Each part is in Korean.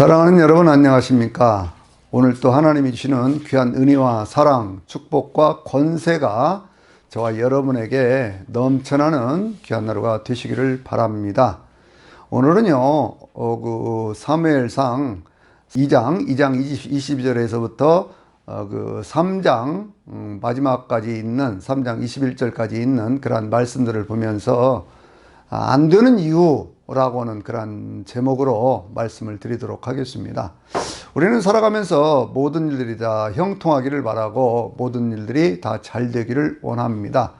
사랑하는 여러분, 안녕하십니까? 오늘 또 하나님이 주시는 귀한 은혜와 사랑, 축복과 권세가 저와 여러분에게 넘쳐나는 귀한 하루가 되시기를 바랍니다. 오늘은요, 사무엘상 2장 22절에서부터 그 3장 마지막까지 있는 3장 21절까지 있는 그러한 말씀들을 보면서 안 되는 이유라고 하는 그런 제목으로 말씀을 드리도록 하겠습니다. 우리는 살아가면서 모든 일들이 다 형통하기를 바라고 모든 일들이 다 잘 되기를 원합니다.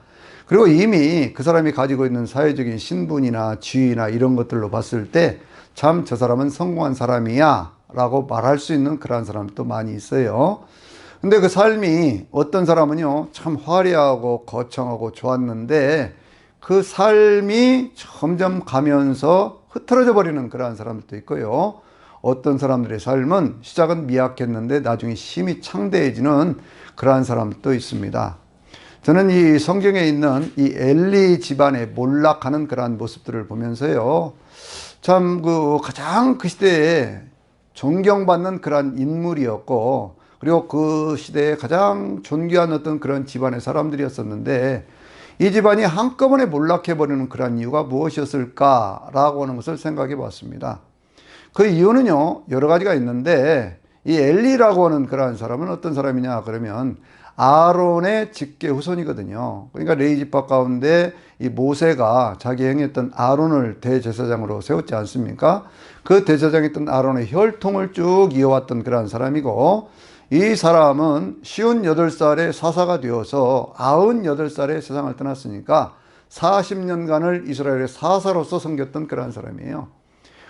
그리고 이미 그 사람이 가지고 있는 사회적인 신분이나 지위나 이런 것들로 봤을 때 참 저 사람은 성공한 사람이야 라고 말할 수 있는 그런 사람도 많이 있어요. 근데 그 삶이 어떤 사람은요 참 화려하고 거창하고 좋았는데 그 삶이 점점 가면서 흐트러져 버리는 그러한 사람들도 있고요. 어떤 사람들의 삶은 시작은 미약했는데 나중에 힘이 창대해지는 그러한 사람도 있습니다. 저는 이 성경에 있는 이 엘리 집안의 몰락하는 그러한 모습들을 보면서요. 참 가장 그 시대에 존경받는 그러한 인물이었고, 그리고 그 시대에 가장 존귀한 어떤 그런 집안의 사람들이었었는데, 이 집안이 한꺼번에 몰락해버리는 그런 이유가 무엇이었을까라고 하는 것을 생각해 봤습니다. 그 이유는요, 여러 가지가 있는데, 이 엘리라고 하는 그러한 사람은 어떤 사람이냐, 그러면 아론의 직계 후손이거든요. 그러니까 레위 지파 가운데 이 모세가 자기 행했던 아론을 대제사장으로 세웠지 않습니까? 그 대제사장이었던 아론의 혈통을 쭉 이어왔던 그러한 사람이고, 이 사람은 58살에 사사가 되어서 98살에 세상을 떠났으니까 40년간을 이스라엘의 사사로서 섬겼던 그러한 사람이에요.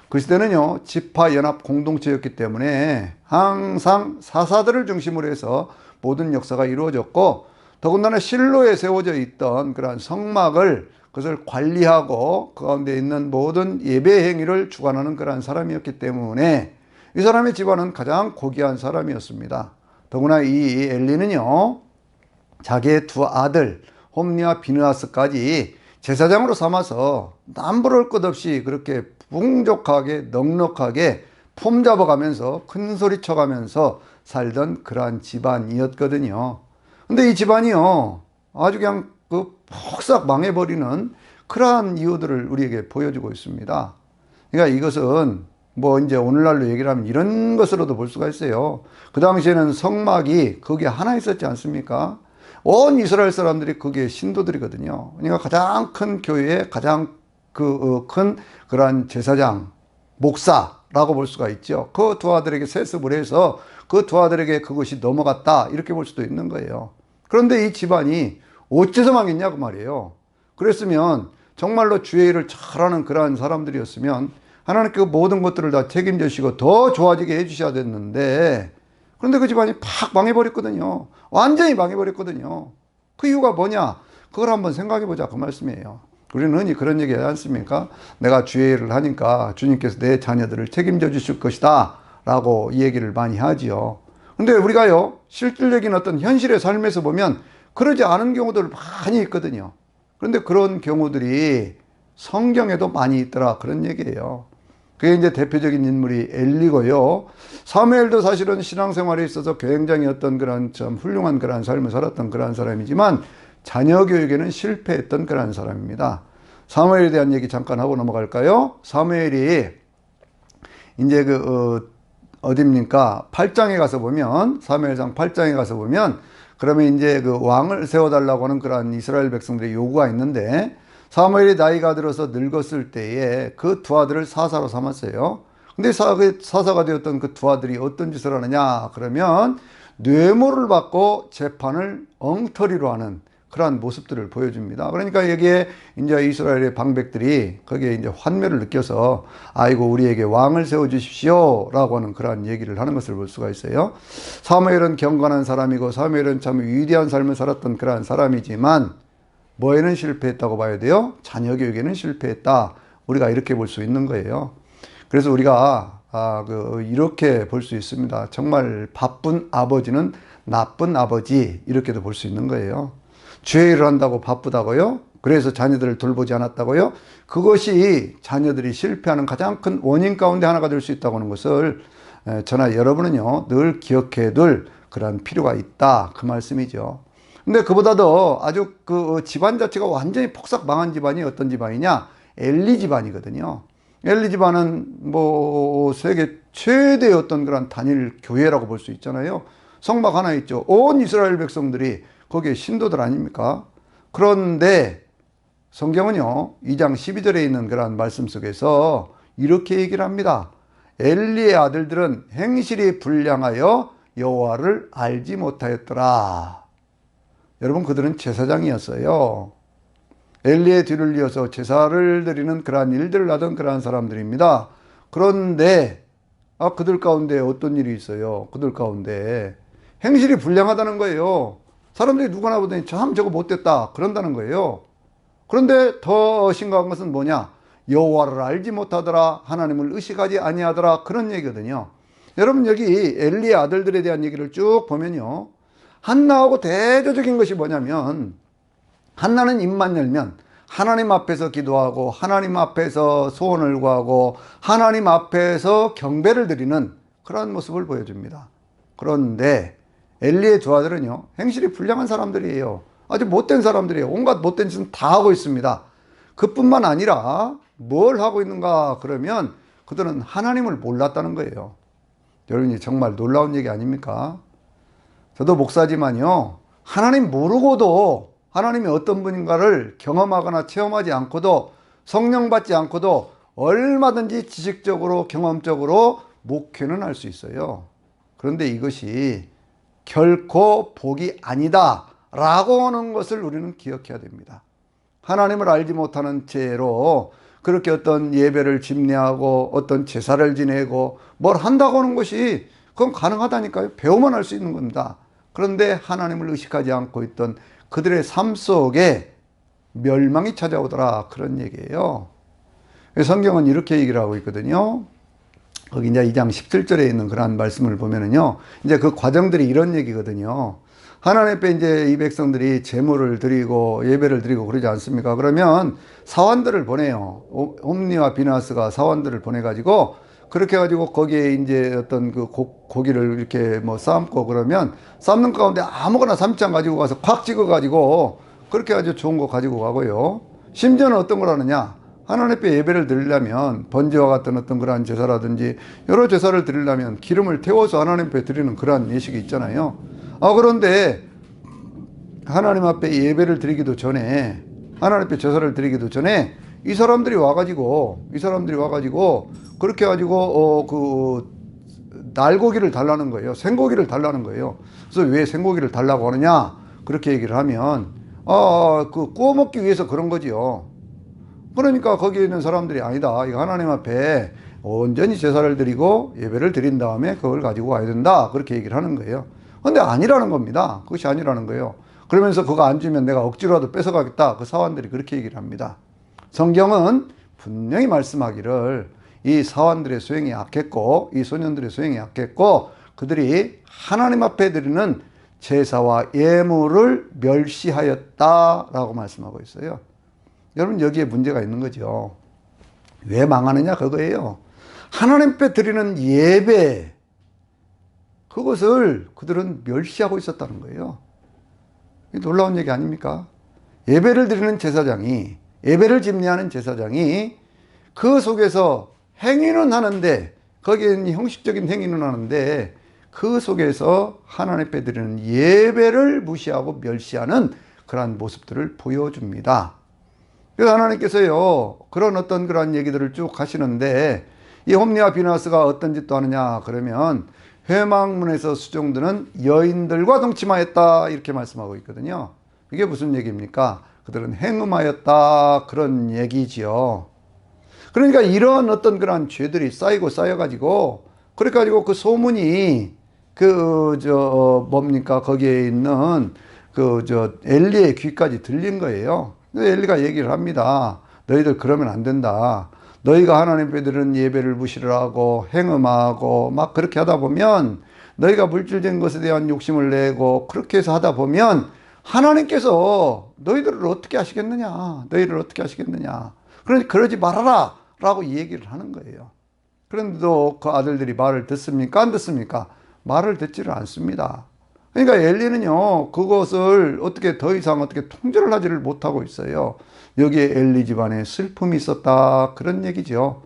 그 시대는요, 지파 연합 공동체였기 때문에 항상 사사들을 중심으로 해서 모든 역사가 이루어졌고, 더군다나 실로에 세워져 있던 그러한 성막을 그것을 관리하고 그 가운데 있는 모든 예배 행위를 주관하는 그러한 사람이었기 때문에 이 사람의 집안은 가장 고귀한 사람이었습니다. 더구나 이 엘리는요, 자기의 두 아들 홈리와 비느하스까지 제사장으로 삼아서 남부를 것 없이 그렇게 풍족하게 넉넉하게 폼잡아가면서 큰 소리 쳐가면서 살던 그러한 집안이었거든요. 근데 이 집안이요, 아주 그냥 폭삭 망해버리는 그러한 이유들을 우리에게 보여주고 있습니다. 그러니까 이것은 이제 오늘날로 얘기를 하면 이런 것으로도 볼 수가 있어요. 그 당시에는 성막이 거기에 하나 있었지 않습니까? 온 이스라엘 사람들이 그게 신도들이거든요. 그러니까 가장 큰 교회의 가장 큰 그러한 제사장, 목사라고 볼 수가 있죠. 그 두 아들에게 세습을 해서 그 두 아들에게 그것이 넘어갔다, 이렇게 볼 수도 있는 거예요. 그런데 이 집안이 어째서 망했냐고 말이에요. 그랬으면 정말로 주의 일을 잘하는 그러한 사람들이었으면 하나님께 모든 것들을 다 책임지시고 더 좋아지게 해주셔야 됐는데, 그런데 그 집안이 팍 망해버렸거든요. 완전히 망해버렸거든요. 그 이유가 뭐냐? 그걸 한번 생각해보자, 그 말씀이에요. 우리는 흔히 그런 얘기 하지 않습니까? 내가 주의 일을 하니까 주님께서 내 자녀들을 책임져 주실 것이다 라고 이 얘기를 많이 하지요. 근데 우리가요, 실질적인 어떤 현실의 삶에서 보면 그러지 않은 경우들 많이 있거든요. 그런데 그런 경우들이 성경에도 많이 있더라, 그런 얘기예요. 그게 이제 대표적인 인물이 엘리고요. 사무엘도 사실은 신앙생활에 있어서 굉장히 어떤 그런 참 훌륭한 그런 삶을 살았던 그런 사람이지만 자녀 교육에는 실패했던 그런 사람입니다. 사무엘에 대한 얘기 잠깐 하고 넘어갈까요? 사무엘이 이제 어딥니까? 8장에 가서 보면, 사무엘상 8장에 가서 보면, 그러면 이제 그 왕을 세워달라고 하는 그런 이스라엘 백성들의 요구가 있는데, 사무엘이 나이가 들어서 늙었을 때에 그 두 아들을 사사로 삼았어요. 근데 사사가 되었던 그 두 아들이 어떤 짓을 하느냐? 그러면 뇌물을 받고 재판을 엉터리로 하는 그러한 모습들을 보여줍니다. 그러니까 여기에 이제 이스라엘의 방백들이 거기에 이제 환멸을 느껴서 아이고 우리에게 왕을 세워주십시오 라고 하는 그러한 얘기를 하는 것을 볼 수가 있어요. 사무엘은 경건한 사람이고 사무엘은 참 위대한 삶을 살았던 그러한 사람이지만 뭐에는 실패했다고 봐야 돼요? 자녀 교육에는 실패했다. 우리가 이렇게 볼 수 있는 거예요. 그래서 우리가 이렇게 볼 수 있습니다. 정말 바쁜 아버지는 나쁜 아버지, 이렇게도 볼 수 있는 거예요. 주의 일을 한다고 바쁘다고요? 그래서 자녀들을 돌보지 않았다고요? 그것이 자녀들이 실패하는 가장 큰 원인 가운데 하나가 될 수 있다고 하는 것을 저나 여러분은요, 늘 기억해 둘 그런 필요가 있다. 그 말씀이죠. 근데 그보다도 아주 그 집안 자체가 완전히 폭삭 망한 집안이 어떤 집안이냐? 엘리 집안이거든요. 엘리 집안은 뭐 세계 최대의 어떤 그런 단일 교회라고 볼 수 있잖아요. 성막 하나 있죠. 온 이스라엘 백성들이 거기에 신도들 아닙니까? 그런데 성경은요, 2장 12절에 있는 그런 말씀 속에서 이렇게 얘기를 합니다. 엘리의 아들들은 행실이 불량하여 여호와를 알지 못하였더라. 여러분, 그들은 제사장이었어요. 엘리의 뒤를 이어서 제사를 드리는 그러한 일들을 하던 그러한 사람들입니다. 그런데 그들 가운데 어떤 일이 있어요? 그들 가운데 행실이 불량하다는 거예요. 사람들이 누구나 보더니 참 저거 못됐다 그런다는 거예요. 그런데 더 심각한 것은 뭐냐? 여호와를 알지 못하더라, 하나님을 의식하지 아니하더라, 그런 얘기거든요. 여러분, 여기 엘리의 아들들에 대한 얘기를 쭉 보면요, 한나하고 대조적인 것이 뭐냐면, 한나는 입만 열면 하나님 앞에서 기도하고 하나님 앞에서 소원을 구하고 하나님 앞에서 경배를 드리는 그런 모습을 보여줍니다. 그런데 엘리의 두 아들은요, 행실이 불량한 사람들이에요. 아주 못된 사람들이에요. 온갖 못된 짓은 다 하고 있습니다. 그뿐만 아니라 뭘 하고 있는가 그러면 그들은 하나님을 몰랐다는 거예요. 여러분이 정말 놀라운 얘기 아닙니까? 저도 목사지만요, 하나님 모르고도 하나님이 어떤 분인가를 경험하거나 체험하지 않고도 성령 받지 않고도 얼마든지 지식적으로 경험적으로 목회는 할 수 있어요. 그런데 이것이 결코 복이 아니다 라고 하는 것을 우리는 기억해야 됩니다. 하나님을 알지 못하는 채로 그렇게 어떤 예배를 집례하고 어떤 제사를 지내고 뭘 한다고 하는 것이 그건 가능하다니까요. 배우면 할 수 있는 겁니다. 그런데 하나님을 의식하지 않고 있던 그들의 삶 속에 멸망이 찾아오더라, 그런 얘기예요. 성경은 이렇게 얘기를 하고 있거든요. 거기 이제 2장 17절에 있는 그러한 말씀을 보면은요, 이제 그 과정들이 이런 얘기거든요. 하나님 앞에 이제 이 백성들이 제물을 드리고 예배를 드리고 그러지 않습니까? 그러면 사환들을 보내요. 홈니와 비나스가 사환들을 보내가지고 그렇게 해가지고 거기에 이제 어떤 그 고기를 이렇게 뭐 삶고 그러면 삶는 가운데 아무거나 삶지 않 가지고 가서 콱 찍어가지고 그렇게 아주 좋은 거 가지고 가고요. 심지어는 어떤 걸 하느냐? 하나님 앞에 예배를 드리려면 번제와 같은 어떤 그러한 제사라든지 여러 제사를 드리려면 기름을 태워서 하나님 앞에 드리는 그러한 예식이 있잖아요. 그런데 하나님 앞에 예배를 드리기도 전에, 하나님 앞에 제사를 드리기도 전에 이 사람들이 와가지고 그렇게 해가지고 날고기를 달라는 거예요. 생고기를 달라는 거예요. 그래서 왜 생고기를 달라고 하느냐? 그렇게 얘기를 하면 구워 먹기 위해서 그런 거지요. 그러니까 거기에 있는 사람들이 아니다, 이거 하나님 앞에 온전히 제사를 드리고 예배를 드린 다음에 그걸 가지고 와야 된다, 그렇게 얘기를 하는 거예요. 근데 아니라는 겁니다. 그것이 아니라는 거예요. 그러면서 그거 안 주면 내가 억지로라도 뺏어가겠다, 그 사환들이 그렇게 얘기를 합니다. 성경은 분명히 말씀하기를 이 사환들의 소행이 약했고 이 소년들의 소행이 약했고 그들이 하나님 앞에 드리는 제사와 예물을 멸시하였다라고 말씀하고 있어요. 여러분, 여기에 문제가 있는 거죠. 왜 망하느냐 그거예요. 하나님 앞에 드리는 예배, 그것을 그들은 멸시하고 있었다는 거예요. 놀라운 얘기 아닙니까? 예배를 드리는 제사장이, 예배를 집례하는 제사장이 그 속에서 행위는 하는데, 거기에는 형식적인 행위는 하는데 그 속에서 하나님 앞에 드리는 예배를 무시하고 멸시하는 그러한 모습들을 보여줍니다. 그래서 하나님께서요, 그런 어떤 그런 얘기들을 쭉 하시는데, 이 홈리와 비나스가 어떤 짓도 하느냐 그러면 회막문에서 수종드는 여인들과 동침하였다, 이렇게 말씀하고 있거든요. 이게 무슨 얘기입니까? 그들은 행음하였다, 그런 얘기지요. 그러니까 이런 어떤 그런 죄들이 쌓이고 쌓여가지고, 그래가지고 그 소문이 뭡니까? 거기에 있는 엘리의 귀까지 들린 거예요. 엘리가 얘기를 합니다. 너희들 그러면 안 된다. 너희가 하나님 앞에 드리는 예배를 무시를 하고 행음하고 막 그렇게 하다 보면, 너희가 물질된 것에 대한 욕심을 내고 그렇게 해서 하다 보면 하나님께서 너희들을 어떻게 하시겠느냐, 너희를 어떻게 하시겠느냐, 그러니 그러지 말아라 라고 얘기를 하는 거예요. 그런데도 그 아들들이 말을 듣습니까? 안 듣습니까? 말을 듣지를 않습니다. 그러니까 엘리는요, 그것을 어떻게 더 이상 어떻게 통제를 하지를 못하고 있어요. 여기에 엘리 집안에 슬픔이 있었다. 그런 얘기죠.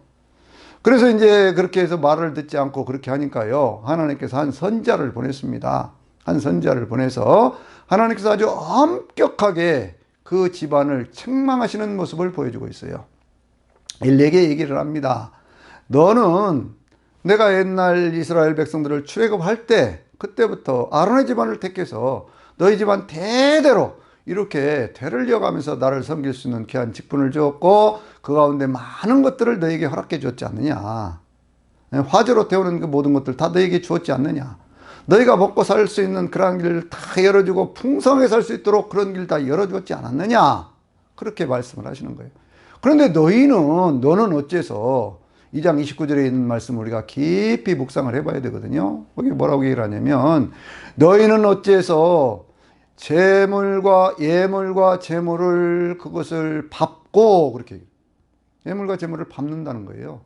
그래서 이제 그렇게 해서 말을 듣지 않고 그렇게 하니까요, 하나님께서 한 선자를 보냈습니다. 한 선자를 보내서 하나님께서 아주 엄격하게 그 집안을 책망하시는 모습을 보여주고 있어요. 엘리에게 얘기를 합니다. 너는 내가 옛날 이스라엘 백성들을 출애굽할 때 그때부터 아론의 집안을 택해서 너희 집안 대대로 이렇게 대를 이어가면서 나를 섬길 수 있는 귀한 직분을 주었고 그 가운데 많은 것들을 너에게 허락해 주었지 않느냐. 화제로 태우는 그 모든 것들 다 너에게 주었지 않느냐. 너희가 먹고 살 수 있는 그런 길 다 열어주고 풍성하게 살 수 있도록 그런 길 다 열어주었지 않았느냐. 그렇게 말씀을 하시는 거예요. 그런데 너는 어째서 2장 29절에 있는 말씀 우리가 깊이 묵상을 해봐야 되거든요. 거기 뭐라고 얘기를 하냐면 너희는 어째서 예물과 제물을 그것을 밟고 그렇게 예물과 제물을 밟는다는 거예요.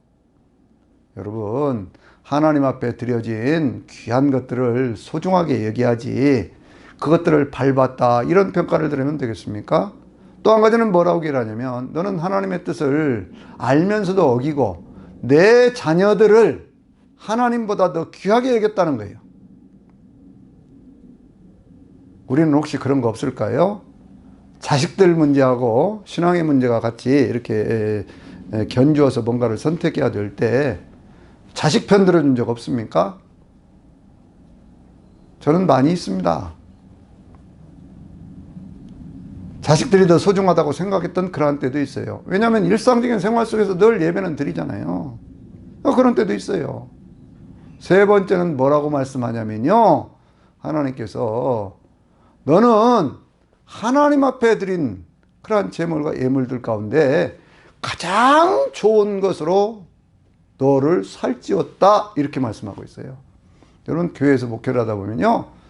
여러분 하나님 앞에 드려진 귀한 것들을 소중하게 여겨야지 그것들을 밟았다 이런 평가를 들으면 되겠습니까? 또 한 가지는 뭐라고 얘기를 하냐면 너는 하나님의 뜻을 알면서도 어기고 내 자녀들을 하나님보다 더 귀하게 여겼다는 거예요. 우리는 혹시 그런 거 없을까요? 자식들 문제하고 신앙의 문제가 같이 이렇게 견주어서 뭔가를 선택해야 될 때 자식 편 들어준 적 없습니까? 저는 많이 있습니다. 자식들이 더 소중하다고 생각했던 그러한 때도 있어요. 왜냐하면 일상적인 생활 속에서 늘 예배는 드리잖아요. 그런 때도 있어요. 세 번째는 뭐라고 말씀하냐면요. 하나님께서 너는 하나님 앞에 드린 그러한 제물과 예물들 가운데 가장 좋은 것으로 너를 살찌웠다 이렇게 말씀하고 있어요. 여러분 교회에서 목회를 하다 보면요.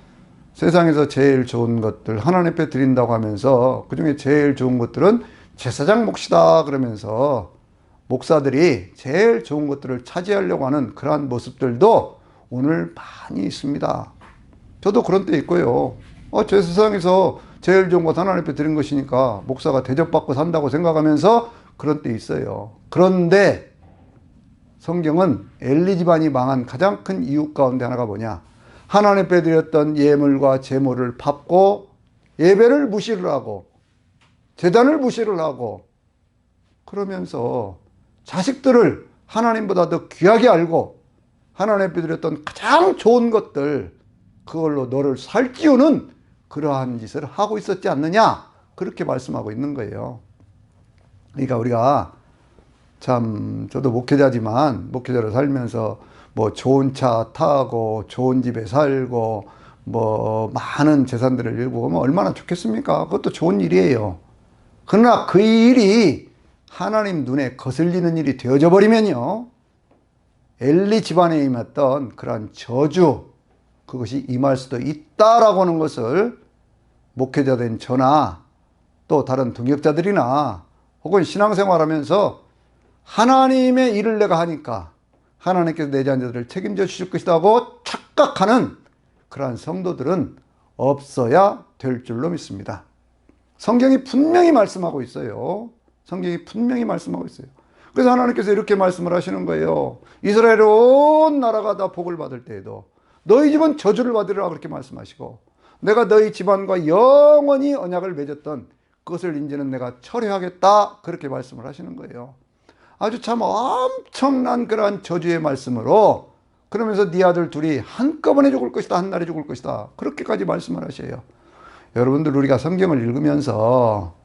세상에서 제일 좋은 것들 하나님 앞에 드린다고 하면서 그중에 제일 좋은 것들은 제사장 몫이다 그러면서 목사들이 제일 좋은 것들을 차지하려고 하는 그러한 모습들도 오늘 많이 있습니다. 저도 그런 때 있고요. 제 세상에서 제일 좋은 것 하나님 앞에 드린 것이니까 목사가 대접받고 산다고 생각하면서 그런 때 있어요. 그런데 성경은 엘리 집안이 망한 가장 큰 이유 가운데 하나가 뭐냐? 하나님 앞에 드렸던 예물과 제물을 밟고 예배를 무시를 하고 제단을 무시를 하고 그러면서 자식들을 하나님보다 더 귀하게 알고 하나님 앞에 드렸던 가장 좋은 것들 그걸로 너를 살찌우는 그러한 짓을 하고 있었지 않느냐 그렇게 말씀하고 있는 거예요. 그러니까 우리가 참 저도 목회자지만 목회자로 살면서 뭐 좋은 차 타고 좋은 집에 살고 뭐 많은 재산들을 일구고 뭐 얼마나 좋겠습니까? 그것도 좋은 일이에요. 그러나 그 일이 하나님 눈에 거슬리는 일이 되어져 버리면요. 엘리 집안에 임했던 그러한 저주 그것이 임할 수도 있다라고 하는 것을 목회자 된 저나 또 다른 동역자들이나 혹은 신앙생활하면서 하나님의 일을 내가 하니까 하나님께서 내 자녀들을 책임져 주실 것이라고 착각하는 그러한 성도들은 없어야 될 줄로 믿습니다. 성경이 분명히 말씀하고 있어요. 성경이 분명히 말씀하고 있어요. 그래서 하나님께서 이렇게 말씀을 하시는 거예요. 이스라엘 온 나라가 다 복을 받을 때에도 너희 집은 저주를 받으리라 그렇게 말씀하시고 내가 너희 집안과 영원히 언약을 맺었던 그것을 이제는 내가 철회하겠다 그렇게 말씀을 하시는 거예요. 아주 참 엄청난 그러한 저주의 말씀으로 그러면서 네 아들 둘이 한꺼번에 죽을 것이다 한 날에 죽을 것이다 그렇게까지 말씀을 하셔요. 여러분들 우리가 성경을 읽으면서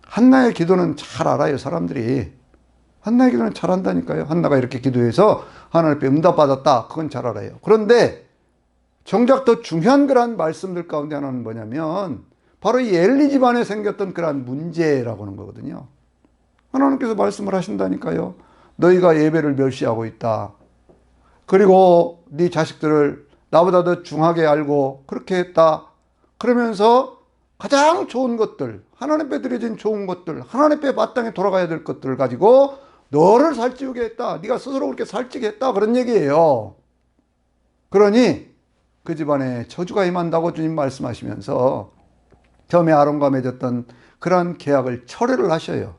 한나의 기도는 잘 알아요. 사람들이 한나의 기도는 잘 안다니까요. 한나가 이렇게 기도해서 하나님 앞에 응답받았다 그건 잘 알아요. 그런데 정작 더 중요한 그러한 말씀들 가운데 하나는 뭐냐면 바로 이 엘리 집안에 생겼던 그러한 문제라고 하는 거거든요. 하나님께서 말씀을 하신다니까요. 너희가 예배를 멸시하고 있다. 그리고 네 자식들을 나보다 더 중하게 알고 그렇게 했다. 그러면서 가장 좋은 것들, 하나님 앞에 드려진 좋은 것들, 하나님 앞에 마땅히 돌아가야 될 것들을 가지고 너를 살찌우게 했다. 네가 스스로 그렇게 살찌게 했다. 그런 얘기예요. 그러니 그 집안에 저주가 임한다고 주님 말씀하시면서 처음에 아론과 맺었던 그런 계약을 철회를 하셔요.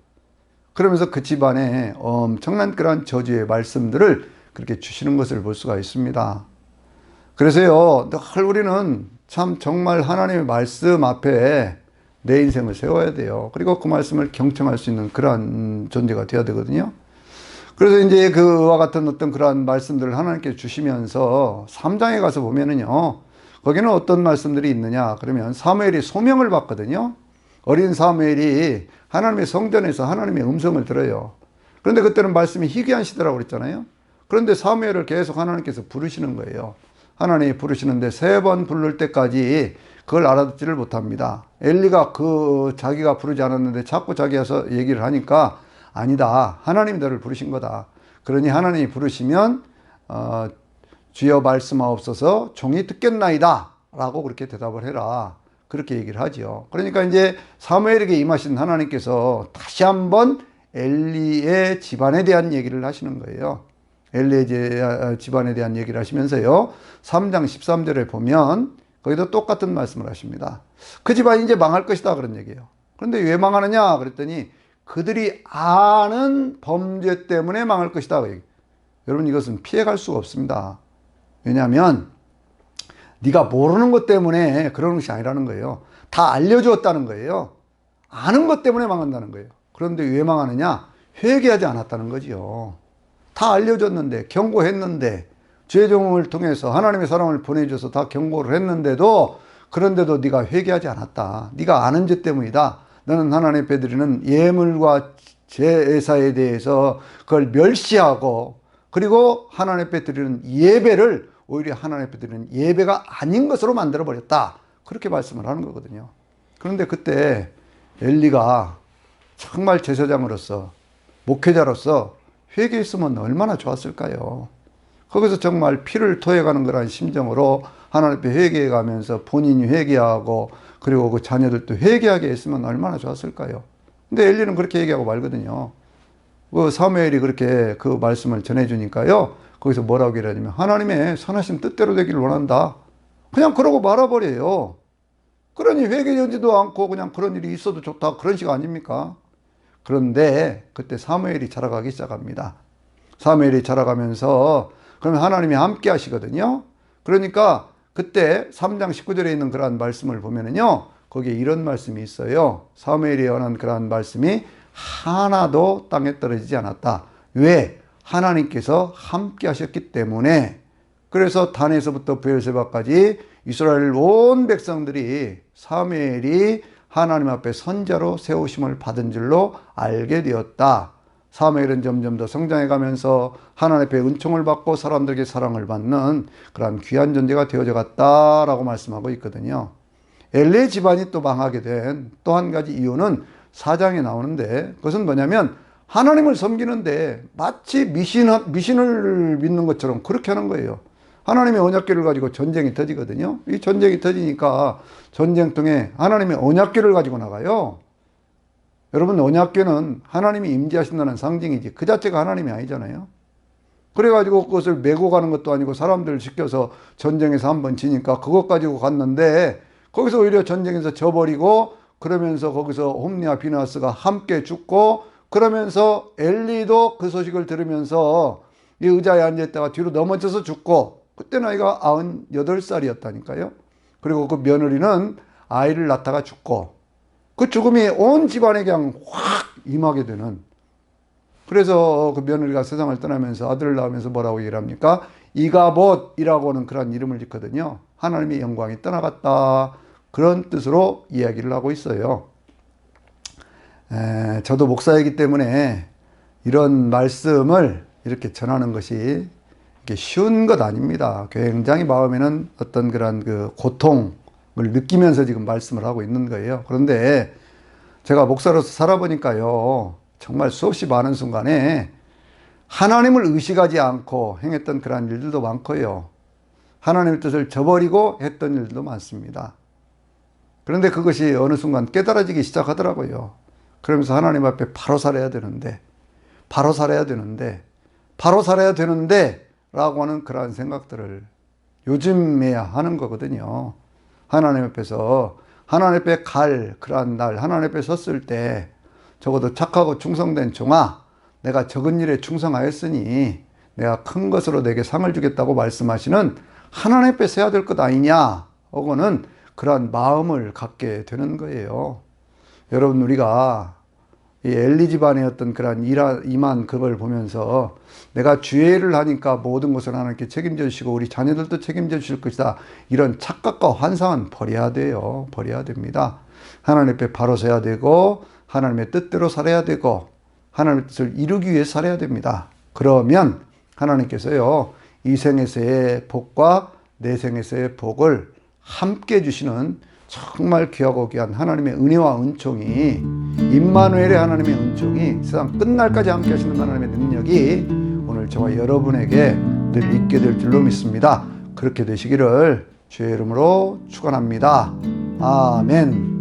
그러면서 그 집안에 엄청난 그런 저주의 말씀들을 그렇게 주시는 것을 볼 수가 있습니다. 그래서요, 늘 우리는 참 정말 하나님의 말씀 앞에 내 인생을 세워야 돼요. 그리고 그 말씀을 경청할 수 있는 그러한 존재가 되어야 되거든요. 그래서 이제 그와 같은 어떤 그러한 말씀들을 하나님께 주시면서 3장에 가서 보면은요, 거기는 어떤 말씀들이 있느냐 그러면 사무엘이 소명을 받거든요. 어린 사무엘이 하나님의 성전에서 하나님의 음성을 들어요. 그런데 그때는 말씀이 희귀한 시대라고 그랬잖아요. 그런데 사무엘을 계속 하나님께서 부르시는 거예요. 하나님이 부르시는데 3번 부를 때까지 그걸 알아듣지를 못합니다. 엘리가 자기가 부르지 않았는데 자꾸 자기가 얘기를 하니까 아니다. 하나님이 너를 부르신 거다. 그러니 하나님이 부르시면 주여 말씀하옵소서 종이 듣겠나이다 라고 그렇게 대답을 해라. 그렇게 얘기를 하죠. 그러니까 이제 사무엘에게 임하신 하나님께서 다시 한번 엘리의 집안에 대한 얘기를 하시는 거예요. 엘리의 집안에 대한 얘기를 하시면서요, 3장 13절에 보면 거기도 똑같은 말씀을 하십니다. 그 집안이 이제 망할 것이다 그런 얘기예요. 그런데 왜 망하느냐 그랬더니 그들이 아는 범죄 때문에 망할 것이다. 여러분, 이것은 피해갈 수가 없습니다. 왜냐하면 네가 모르는 것 때문에 그러는 것이 아니라는 거예요. 다 알려주었다는 거예요. 아는 것 때문에 망한다는 거예요. 그런데 왜 망하느냐? 회개하지 않았다는 거지요. 다 알려줬는데, 경고했는데, 죄종을 통해서 하나님의 사람을 보내줘서 다 경고를 했는데도, 그런데도 네가 회개하지 않았다. 네가 아는 죄 때문이다. 너는 하나님 앞에 드리는 예물과 제사에 대해서 그걸 멸시하고, 그리고 하나님 앞에 드리는 예배를 오히려 하나님 앞에 드리는 예배가 아닌 것으로 만들어버렸다. 그렇게 말씀을 하는 거거든요. 그런데 그때 엘리가 정말 제사장으로서, 목회자로서 회개했으면 얼마나 좋았을까요? 거기서 정말 피를 토해가는 그런 심정으로 하나님 앞에 회개해가면서 본인이 회개하고 그리고 그 자녀들도 회개하게 했으면 얼마나 좋았을까요? 근데 엘리는 그렇게 얘기하고 말거든요. 그 사무엘이 그렇게 그 말씀을 전해주니까요, 거기서 뭐라고 얘기하냐면 하나님의 선하신 뜻대로 되기를 원한다. 그냥 그러고 말아버려요. 그러니 회개하지도 않고 그냥 그런 일이 있어도 좋다, 그런 식 아닙니까? 그런데 그때 사무엘이 자라가기 시작합니다. 사무엘이 자라가면서 그러면 하나님이 함께 하시거든요. 그러니까 그때 3장 19절에 있는 그러한 말씀을 보면은요, 거기에 이런 말씀이 있어요. 사무엘이 전한 그러한 말씀이 하나도 땅에 떨어지지 않았다. 왜? 하나님께서 함께 하셨기 때문에. 그래서 단에서부터 브엘세바까지 이스라엘 온 백성들이 사무엘이 하나님 앞에 선자로 세우심을 받은 줄로 알게 되었다. 사무엘은 점점 더 성장해 가면서 하나님 앞에 은총을 받고 사람들에게 사랑을 받는 그러한 귀한 존재가 되어져 갔다라고 말씀하고 있거든요. 엘리의 집안이 또 망하게 된 또 한 가지 이유는 4장에 나오는데, 그것은 뭐냐면 하나님을 섬기는데 마치 미신을 믿는 것처럼 그렇게 하는 거예요. 하나님의 언약궤를 가지고 전쟁이 터지거든요. 이 전쟁이 터지니까 전쟁통에 하나님의 언약궤를 가지고 나가요. 여러분, 언약궤는 하나님이 임재하신다는 상징이지 그 자체가 하나님이 아니잖아요. 그래가지고 그것을 메고 가는 것도 아니고 사람들을 시켜서 전쟁에서 한번 지니까 그것 가지고 갔는데 거기서 오히려 전쟁에서 져버리고, 그러면서 거기서 홈리와 비나스가 함께 죽고, 그러면서 엘리도 그 소식을 들으면서 이 의자에 앉아있다가 뒤로 넘어져서 죽고, 그때 나이가 98살이었다니까요. 그리고 그 며느리는 아이를 낳다가 죽고, 그 죽음이 온 집안에 그냥 확 임하게 되는. 그래서 그 며느리가 세상을 떠나면서 아들을 낳으면서 뭐라고 얘기를 합니까? 이가봇이라고 하는 그런 이름을 짓거든요. 하나님의 영광이 떠나갔다, 그런 뜻으로 이야기를 하고 있어요. 저도 목사이기 때문에 이런 말씀을 이렇게 전하는 것이 쉬운 것 아닙니다. 굉장히 마음에는 어떤 그런 그 고통을 느끼면서 지금 말씀을 하고 있는 거예요. 그런데 제가 목사로서 살아보니까요, 정말 수없이 많은 순간에 하나님을 의식하지 않고 행했던 그런 일들도 많고요, 하나님의 뜻을 저버리고 했던 일도 많습니다. 그런데 그것이 어느 순간 깨달아지기 시작하더라고요. 그러면서 하나님 앞에 바로 살아야 되는데, 바로 살아야 되는데 라고 하는 그러한 생각들을 요즘에야 하는 거거든요. 하나님 앞에서 하나님 앞에 갈 그러한 날, 하나님 앞에 섰을 때 적어도 착하고 충성된 종아, 내가 적은 일에 충성하였으니 내가 큰 것으로 내게 상을 주겠다고 말씀하시는 하나님 앞에 서야 될 것 아니냐 하고는 그러한 마음을 갖게 되는 거예요. 여러분, 우리가 이 엘리 집안의 어떤 그러한 임한 그걸 보면서 내가 주의를 하니까 모든 것을 하나님께 책임져 주시고 우리 자녀들도 책임져 주실 것이다, 이런 착각과 환상은 버려야 돼요. 버려야 됩니다. 하나님 앞에 바로 서야 되고 하나님의 뜻대로 살아야 되고 하나님의 뜻을 이루기 위해 살아야 됩니다. 그러면 하나님께서요, 이 생에서의 복과 내 생에서의 복을 함께 주시는 정말 귀하고 귀한 하나님의 은혜와 은총이, 임마누엘의 하나님의 은총이, 세상 끝날까지 함께 하시는 하나님의 능력이 오늘 저와 여러분에게 늘 있게 될 줄로 믿습니다. 그렇게 되시기를 주의 이름으로 축원합니다. 아멘.